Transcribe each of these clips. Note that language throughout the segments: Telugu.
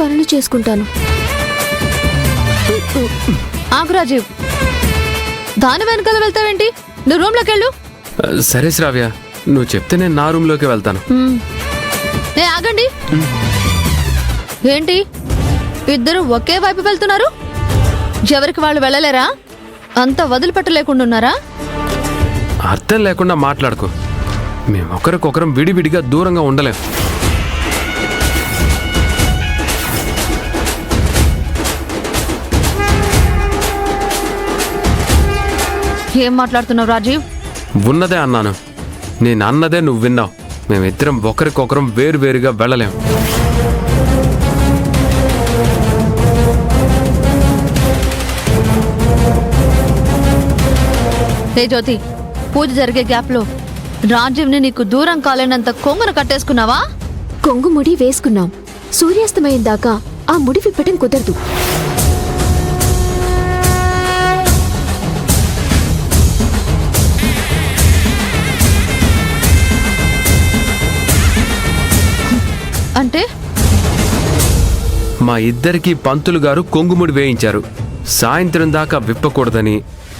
పనులు చేసుకుంటాను. ఆగు రాజీవ్, దాని వెనకాల వెళ్తావేంటి? నువ్వు రూమ్లోకి వెళ్ళు. సరే శ్రావ్య, నువ్వు చెప్తే నేను నా రూమ్లోకి వెళ్తాను. ఆగండి. ఏంటి ఇద్దరు ఒకే వైపు వెళ్తున్నారు? ఎవరికి వాళ్ళు వెళ్ళలేరా? అంత వదిలిపెట్టలేకుండా ఉన్నారా? అర్థం లేకుండా మాట్లాడుకో. మేము ఒకరికొకరం విడివిడిగా దూరంగా ఉండలేం. ఏం మాట్లాడుతున్నావు రాజీవ్? ఉన్నదే అన్నాను. నేను అన్నదే నువ్వు విన్నావు. మేమిద్దరం ఒకరికొకరం వేరువేరుగా వెళ్ళలేం. ఏ జ్యోతి, పూజ జరిగే గ్యాప్లో రాజీవ్ని నీకు దూరం కాలేనంత కొంగును కట్టేసుకున్నావా? కొంగు ముడి వేసుకున్నాం. సూర్యాస్తమయం దాకా ఆ ముడి విప్పటం కుదరదు. అంటే మా ఇద్దరికి పంతులు గారు కొంగుముడి వేయించారు. సాయంత్రం దాకా విప్పకూడదని,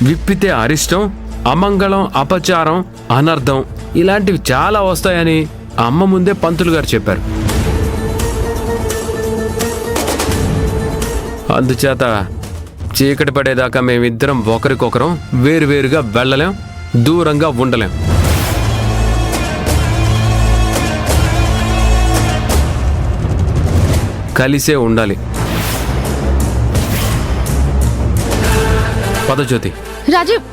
విప్పితే అరిష్టం, అమంగళం, అపచారం, అనర్థం ఇలాంటివి చాలా వస్తాయని అమ్మ ముందే పంతులు గారు చెప్పారు. అందుచేత చీకటి పడేదాకా మేమిద్దరం ఒకరికొకరం వేరువేరుగా వెళ్ళలేం, దూరంగా ఉండలేం. కలిసే ఉండాలి. పద జ్యోతి. రాజీవ్